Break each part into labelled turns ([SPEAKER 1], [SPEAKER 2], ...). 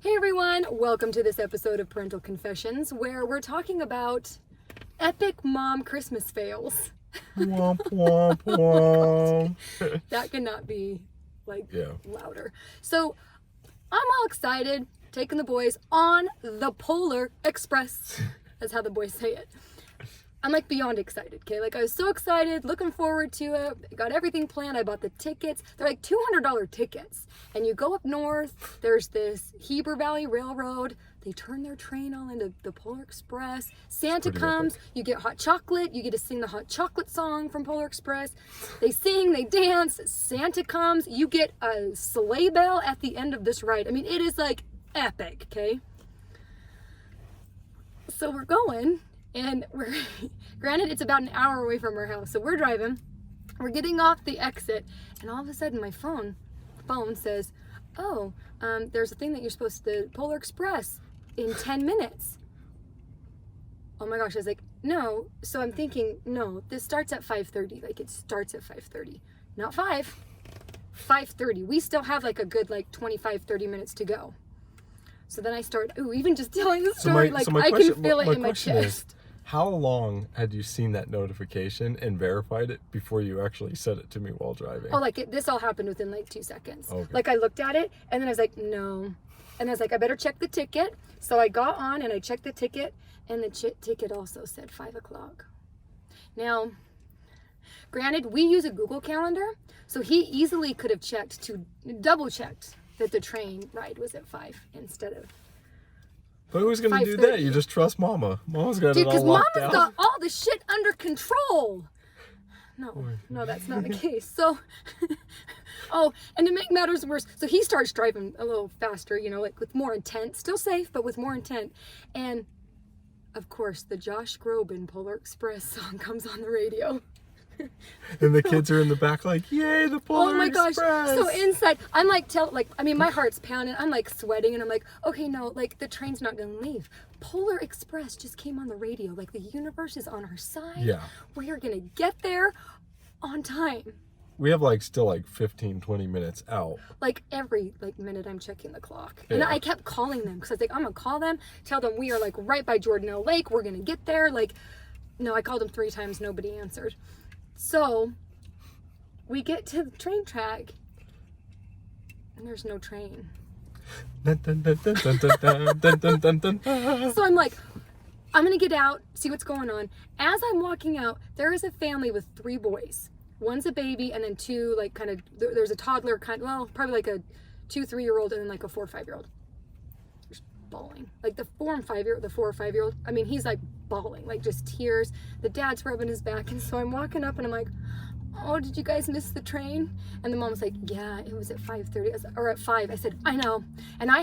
[SPEAKER 1] Hey everyone, welcome to this episode of Parental Confessions, where we're talking about epic mom Christmas fails.
[SPEAKER 2] Womp womp womp.
[SPEAKER 1] That cannot be
[SPEAKER 2] Yeah.
[SPEAKER 1] louder. So I'm all excited, taking the boys on the Polar Express. That's how the boys say it. I'm beyond excited, okay? I was so excited, looking forward to it. Got everything planned. I bought the tickets. They're $200 tickets. And you go up north, there's this Heber Valley Railroad. They turn their train all into the Polar Express. Santa comes, epic. You get hot chocolate. You get to sing the hot chocolate song from Polar Express. They sing, they dance. Santa comes. You get a sleigh bell at the end of this ride. I mean, it is epic, okay? So we're going. And granted, it's about an hour away from our house. So we're driving, we're getting off the exit, and all of a sudden my phone says, oh, there's a thing that you're supposed to, Polar Express in 10 minutes. Oh my gosh, I was like, no. So I'm thinking, no, this starts at 5:30. It starts at 5:30, not 5:30. We still have a good 25, 30 minutes to go. So then I start, even just telling the story, I can feel it in my chest.
[SPEAKER 2] How long had you seen that notification and verified it before you actually said it to me while driving?
[SPEAKER 1] Oh, this all happened within 2 seconds.
[SPEAKER 2] Okay.
[SPEAKER 1] I looked at it and then I was like, no. And I was like, I better check the ticket. So I got on and I checked the ticket, and the ticket also said 5 o'clock. Now, granted, we use a Google Calendar, so he easily could have double checked that the train ride was at 5 instead of.
[SPEAKER 2] But who's going to do that? You just trust Mama. Mama's got it all locked down.
[SPEAKER 1] Because Mama's got all the shit under control. No, that's not the case. So, and to make matters worse, so he starts driving a little faster, with more intent. Still safe, but with more intent. And, of course, the Josh Groban Polar Express song comes on the radio.
[SPEAKER 2] And the kids are in the back yay, the Polar Express.
[SPEAKER 1] Oh my gosh. So inside, I'm my heart's pounding. I'm sweating, and I'm okay, no, the train's not going to leave. Polar Express just came on the radio. The universe is on our side.
[SPEAKER 2] Yeah.
[SPEAKER 1] We are going to get there on time.
[SPEAKER 2] We have still 15, 20 minutes out.
[SPEAKER 1] Every minute I'm checking the clock.
[SPEAKER 2] Yeah.
[SPEAKER 1] And I kept calling them because I was I'm going to call them, tell them we are right by Jordanelle Lake. We're going to get there. No, I called them 3 times. Nobody answered. So we get to the train track and there's no train. So I'm I'm going to get out, see what's going on. As I'm walking out, there is a family with 3 boys. One's a baby, and then 2, there's a toddler, probably a 2, 3-year-old, and then a 4 or 5-year-old. Bawling. The 4 or 5-year-old, I mean, he's bawling, just tears. The dad's rubbing his back, and so I'm walking up and I'm oh, did you guys miss the train? And the mom's yeah, it was at 5:30 or at 5. I said, I know. And I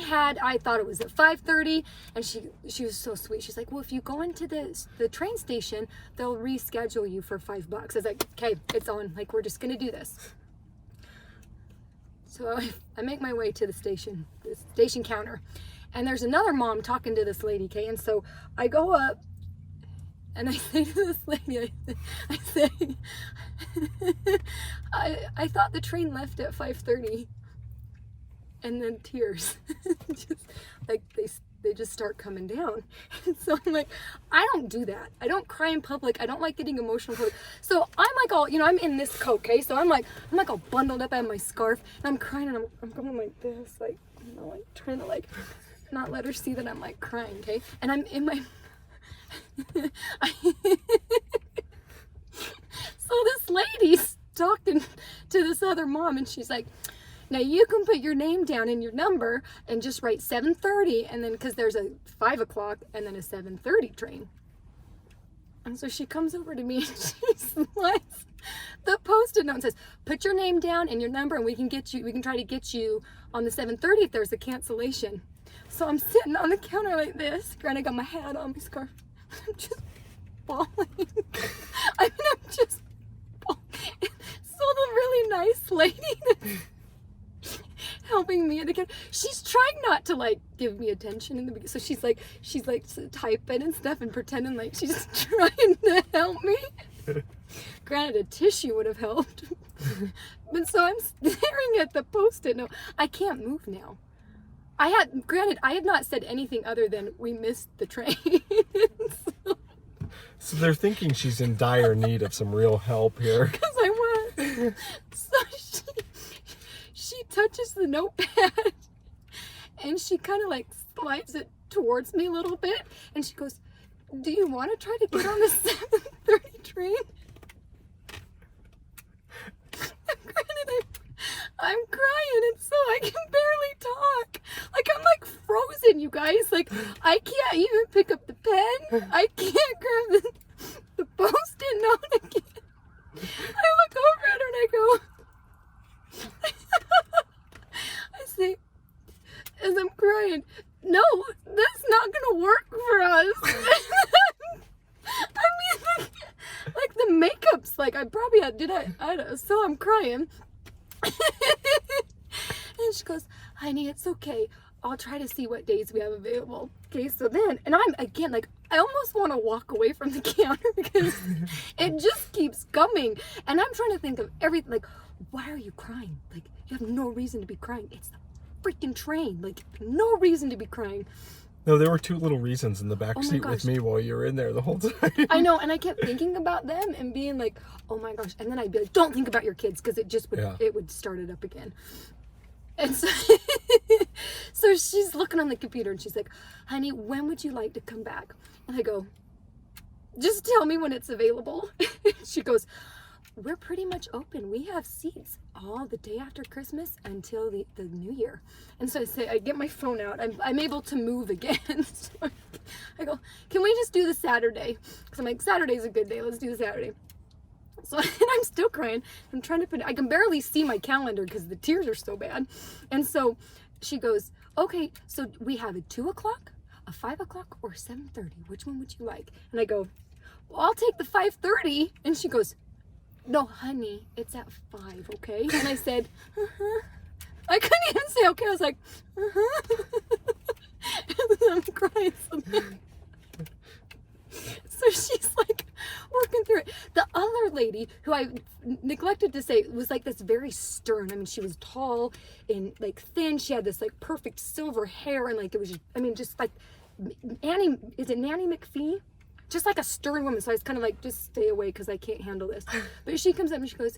[SPEAKER 1] thought it was at 5:30, and she was so sweet. She's well, if you go into the train station, they'll reschedule you for $5. I was okay, it's on. We're just gonna do this. So I make my way to the station counter. And there's another mom talking to this lady, okay? And so I go up and I say to this lady, I say, I thought the train left at 5:30. And then tears, just they just start coming down. And so I'm I don't do that. I don't cry in public. I don't like getting emotional in public. So I'm all, I'm in this coat, okay? So I'm all bundled up. I have my scarf and I'm crying, and I'm going this, trying to not let her see that I'm crying, okay? And I'm in my so this lady's talking to this other mom, and she's now you can put your name down and your number and just write 7:30, and then because there's a 5 o'clock and then a 7:30 train. And so she comes over to me and she slides the Post-it note and says, put your name down and your number, and we can try to get you on the 7:30 if there's a cancellation. So I'm sitting on the counter like this. Granted, I got my hat on, my scarf. I'm just bawling. I'm just bawling. So the really nice lady that's helping me at the counter, she's trying not to give me attention in the beginning. So she's typing and stuff and pretending she's trying to help me. Granted, a tissue would have helped. But so I'm staring at the Post-it note. I can't move now. I had not said anything other than we missed the train.
[SPEAKER 2] So they're thinking she's in dire need of some real help here.
[SPEAKER 1] Because I was. So she touches the notepad and she kind of like slides it towards me a little bit and she goes, do you want to try to get on the 7:30 train? I'm crying and so I can barely talk. Like I'm like frozen, you guys. Like I can't even pick up the pen. I can't grab the post-it note again. I look over at her and I go, I say, as I'm crying, no, that's not gonna work for us. I mean, like the makeup's like, I probably did. So I'm crying. And she goes, honey, it's okay. I'll try to see what days we have available. Okay, so then, and I'm again like, I almost want to walk away from the counter because it just keeps coming. And I'm trying to think of everything. Like, why are you crying? Like, you have no reason to be crying. It's the freaking train. Like, no reason to be crying.
[SPEAKER 2] No, there were two little reasons in the back seat with me while you were in there the whole time.
[SPEAKER 1] I know, and I kept thinking about them and being like, oh my gosh. And then I'd be like, don't think about your kids because it just would, it would start it up again. And so, so she's looking on the computer and she's like, honey, when would you like to come back? And I go, just tell me when it's available. She goes, we're pretty much open. We have seats all the day after Christmas until the new year. And so I get my phone out. I'm able to move again. So I go, can we just do the Saturday? Because I'm like, Saturday's a good day. Let's do the Saturday. So and I'm still crying. I'm trying to I can barely see my calendar because the tears are so bad. And so she goes, okay, so we have a 2 o'clock, a 5 o'clock, or 7:30. Which one would you like? And I go, well, I'll take the 5:30. And she goes, no, honey, it's at 5, okay? And I said, I couldn't even say okay. I was like, and then I'm crying. So she's like working through it. The other lady, who I neglected to say, was like this very stern. I mean, she was tall and like thin. She had this like perfect silver hair and like it was just, I mean, just like Nanny McPhee? Just like a stern woman. So I was kind of like, just stay away because I can't handle this. But she comes up and she goes,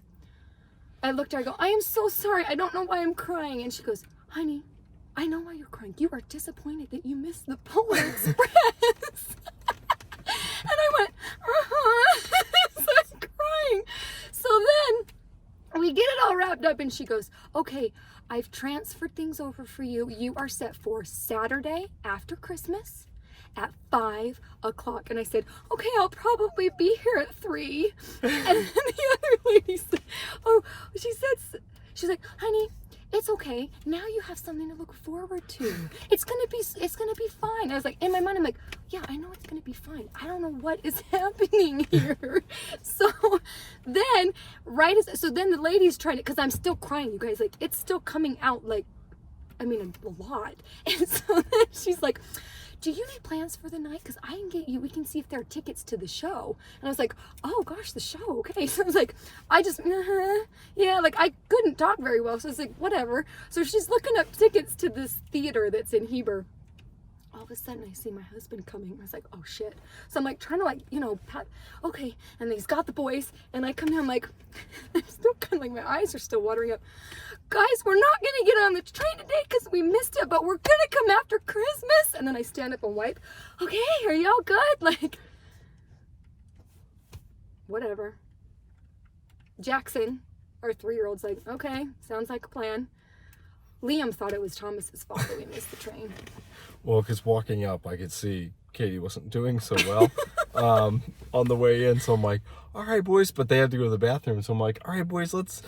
[SPEAKER 1] I looked at her, I go, I am so sorry. I don't know why I'm crying. And she goes, honey, I know why you're crying. You are disappointed that you missed the Polar Express. And I went, so I'm crying. So then we get it all wrapped up and she goes, okay, I've transferred things over for you. You are set for Saturday after Christmas at 5 o'clock. And I said, okay, I'll probably be here at 3. And then the other lady said, she's like, honey, it's okay. Now you have something to look forward to. It's gonna be fine. I was like, in my mind, I'm like, yeah, I know it's gonna be fine. I don't know what is happening here. So then, then the lady's trying to, because I'm still crying, you guys, like it's still coming out like, I mean, a lot. And so then she's like, do you need plans for the night? Because I can get you, we can see if there are tickets to the show. And I was like, oh gosh, the show, okay. So I was like, yeah, like I couldn't talk very well. So I was like, whatever. So she's looking up tickets to this theater that's in Heber. All of a sudden I see my husband coming. I was like, oh shit. So I'm like trying to like, pat, okay. And he's got the boys and I come in, I'm like, I'm still kind of like, my eyes are still watering up. Guys, we're not going to get on the train today because we missed it, but we're going to come after Christmas. And then I stand up and wipe. Okay, are y'all good? Like, whatever. Jackson, our 3-year-old's like, okay, sounds like a plan. Liam thought it was Thomas's fault that we missed the train.
[SPEAKER 2] Well, because walking up, I could see Katie wasn't doing so well on the way in. So I'm like, all right, boys. But they had to go to the bathroom. So I'm like, all right, boys, let's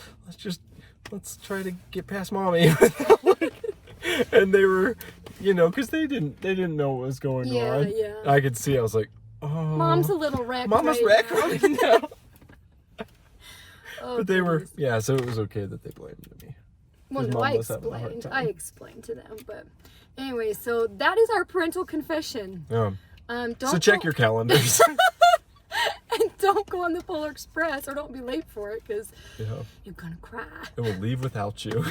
[SPEAKER 2] try to get past mommy. And they were, because they didn't know what was going on. Yeah. I could see. I was like, oh,
[SPEAKER 1] Mom's a little wrecked.
[SPEAKER 2] Mama's wrecked right now.
[SPEAKER 1] Oh,
[SPEAKER 2] but they were, so it was okay that they blamed me.
[SPEAKER 1] Well, no, I explained to them, but anyway, so that is our parental confession.
[SPEAKER 2] So check your calendars.
[SPEAKER 1] And don't go on the Polar Express or don't be late for it because you're gonna cry.
[SPEAKER 2] It will leave without you.